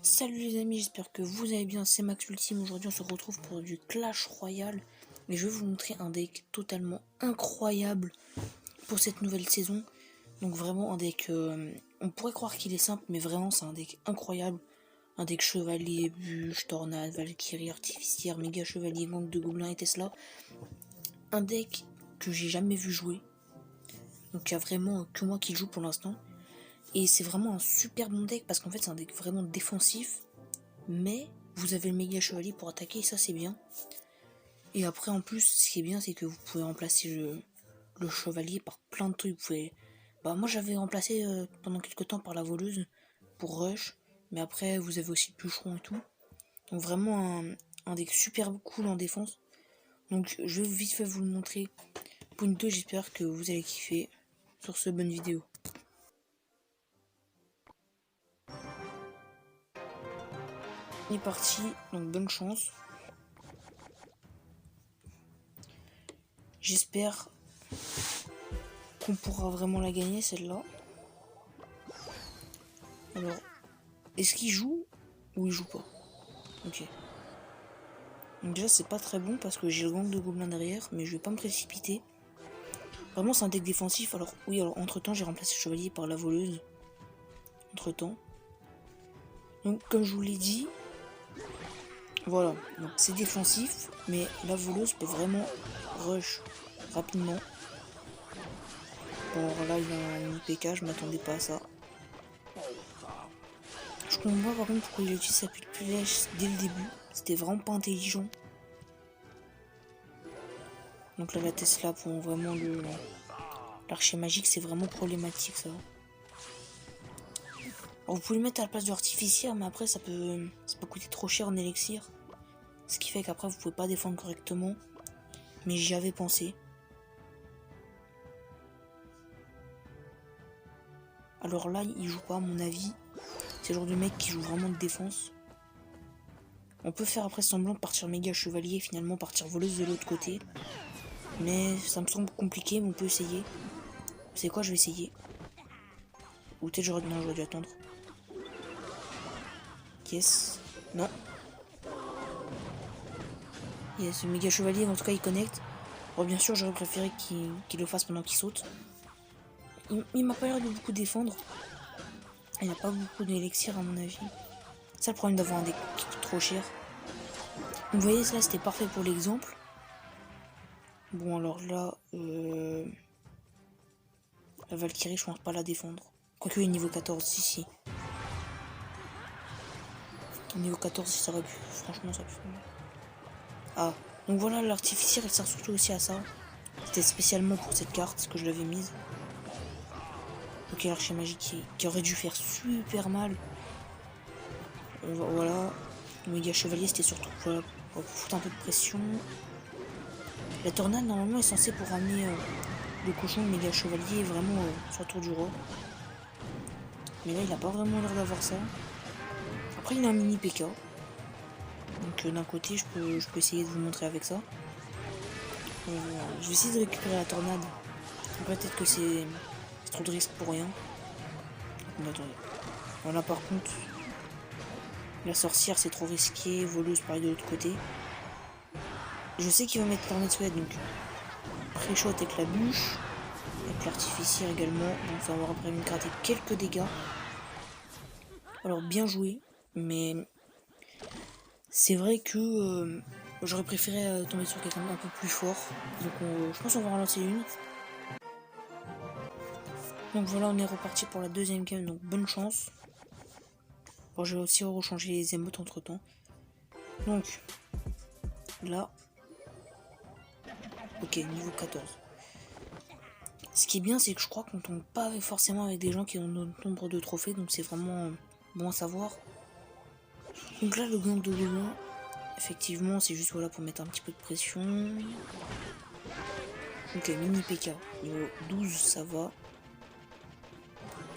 Salut les amis, j'espère que vous allez bien, c'est Max Ultime. Aujourd'hui on se retrouve pour du Clash Royale et je vais vous montrer un deck totalement incroyable pour cette nouvelle saison. Donc vraiment un deck, on pourrait croire qu'il est simple, mais vraiment c'est un deck incroyable. Un deck chevalier, bûche, tornade, valkyrie, artificière, méga chevalier, gang de gobelins et Tesla. Un deck que j'ai jamais vu jouer, donc il y a vraiment que moi qui le joue pour l'instant. Et c'est vraiment un super bon deck parce qu'en fait c'est un deck vraiment défensif, mais vous avez le méga chevalier pour attaquer et ça c'est bien. Et après en plus ce qui est bien c'est que vous pouvez remplacer le chevalier par plein de trucs. Vous pouvez... moi j'avais remplacé pendant quelques temps par la voleuse pour rush, mais après vous avez aussi le bûcheron et tout. Donc vraiment un deck super cool en défense. Donc je vais vite fait vous le montrer pour une 2, j'espère que vous allez kiffer. Sur ce, bonne vidéo. On est parti, donc bonne chance. J'espère qu'on pourra vraiment la gagner celle-là. Alors, est-ce qu'il joue ou il joue pas? Ok. Donc déjà c'est pas très bon parce que j'ai le gang de gobelins derrière, mais je vais pas me précipiter. Vraiment c'est un deck défensif. Alors oui, alors entre temps j'ai remplacé le chevalier par la voleuse. Entre temps. Donc comme je vous l'ai dit, voilà, donc c'est défensif, mais la voleuse peut vraiment rush rapidement. Bon alors là il y a un PK, je m'attendais pas à ça. Je comprends pas par contre pourquoi il a utilisé sa flèche dès le début, c'était vraiment pas intelligent. Donc là la Tesla pour vraiment l'archer magique c'est vraiment problématique ça. Alors, vous pouvez le mettre à la place du artificiaire, mais après ça peut coûter trop cher en élixir. Ce qui fait qu'après vous pouvez pas défendre correctement. Mais j'y avais pensé. Alors là il joue pas à mon avis. C'est le genre de mec qui joue vraiment de défense. On peut faire après semblant de partir méga chevalier et finalement partir voleuse de l'autre côté. Mais ça me semble compliqué, mais on peut essayer. Vous savez quoi, je vais essayer. Ou peut-être j'aurais dû attendre. Yes. Non. Yes, le méga chevalier en tout cas il connecte. Alors bien sûr j'aurais préféré qu'il le fasse pendant qu'il saute. Il m'a pas l'air de beaucoup défendre. Il n'a pas beaucoup d'élixir à mon avis. C'est ça le problème d'avoir un deck qui coûte trop cher. Vous voyez là c'était parfait pour l'exemple. Bon alors là la Valkyrie je pense pas la défendre. Quoique niveau 14 si. Niveau 14 ça aurait pu. Franchement ça aurait pu. Ah donc voilà l'artificier il sert surtout aussi à ça. C'était spécialement pour cette carte que je l'avais mise. Ok l'archer magique qui aurait dû faire super mal. Voilà. Le méga chevalier c'était surtout voilà, pour foutre un peu de pression. La tornade normalement est censée pour ramener le cochon de méga chevalier vraiment sur le tour du roi. Mais là il a pas vraiment l'air d'avoir ça. Après il a un mini PK. Donc d'un côté je peux essayer de vous montrer avec ça. Je vais essayer de récupérer la tornade. Peut-être que c'est trop de risque pour rien. Attendez. Voilà par contre. La sorcière c'est trop risqué. Voleuse pareil de l'autre côté. Je sais qu'il va mettre tornade sweat donc pré-shot avec la bûche. Avec l'artificier également. Donc ça va avoir après une gratter quelques dégâts. Alors bien joué. Mais c'est vrai que j'aurais préféré tomber sur quelqu'un un peu plus fort. Donc je pense qu'on va en lancer une. Donc voilà on est reparti pour la deuxième game. Donc bonne chance. Bon je vais aussi rechanger les émotes entre temps. Donc là. Ok niveau 14. Ce qui est bien c'est que je crois qu'on tombe pas forcément avec des gens qui ont notre nombre de trophées. Donc c'est vraiment bon à savoir. Donc là le gang de gobelins. Effectivement, c'est juste voilà pour mettre un petit peu de pression. Ok, mini PK. Niveau 12, ça va.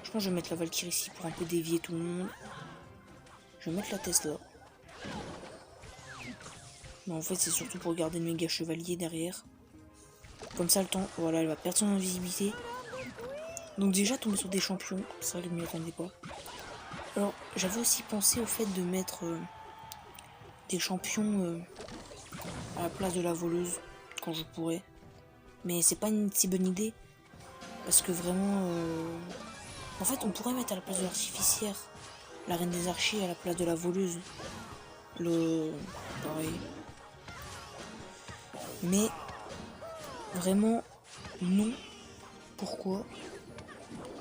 Je pense que je vais mettre la Valkyrie ici pour un peu dévier tout le monde. Je vais mettre la Tesla. Mais en fait, c'est surtout pour garder le méga chevalier derrière. Comme ça, le temps, voilà, elle va perdre son invisibilité. Donc déjà, tomber sur des champions, c'est vrai que je m'y attendais pas. Alors, j'avais aussi pensé au fait de mettre des champions à la place de la voleuse, quand je pourrais. Mais c'est pas une si bonne idée, parce que vraiment... En fait, on pourrait mettre à la place de l'artificière la reine des archers à la place de la voleuse. Pareil. Mais vraiment, non. Pourquoi?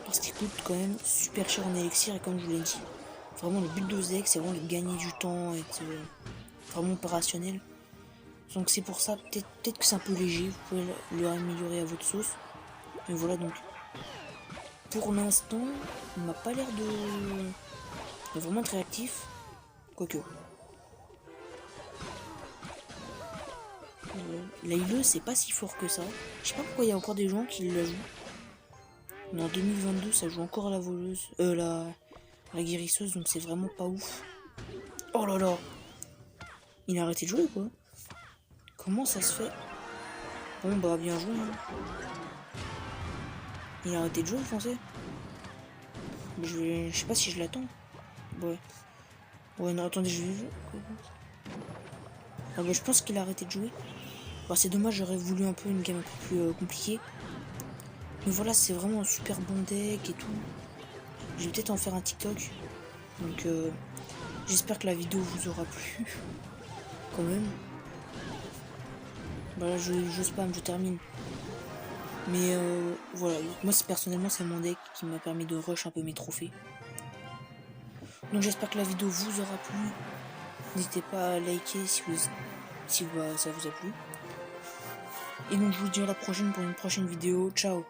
Parce qu'il coûte quand même super cher en élixir et comme je vous l'ai dit, vraiment le but de Zek c'est vraiment de gagner du temps et être vraiment opérationnel. Donc c'est pour ça, peut-être que c'est un peu léger, vous pouvez le améliorer à votre sauce. Et voilà donc. Pour l'instant, il m'a pas l'air de vraiment être réactif. Quoique. La healeuse c'est pas si fort que ça. Je sais pas pourquoi il y a encore des gens qui la jouent. Mais en 2022 ça joue encore à la voleuse. La guérisseuse donc c'est vraiment pas ouf. Oh là là. Il a arrêté de jouer ou quoi? Comment ça se fait? Bon bah bien joué. Hein. Il a arrêté de jouer le français. Je sais pas si je l'attends. Ouais. Ouais non attendez je vais jouer. Ah bah je pense qu'il a arrêté de jouer. Bah c'est dommage j'aurais voulu un peu une game un peu plus compliquée. Mais voilà c'est vraiment un super bon deck et tout. Je vais peut-être en faire un TikTok. Donc j'espère que la vidéo vous aura plu. Quand même. Bah je spam, je termine. Mais voilà, moi personnellement c'est mon deck qui m'a permis de rush un peu mes trophées. Donc j'espère que la vidéo vous aura plu. N'hésitez pas à liker si ça vous a plu. Et donc je vous dis à la prochaine pour une prochaine vidéo. Ciao.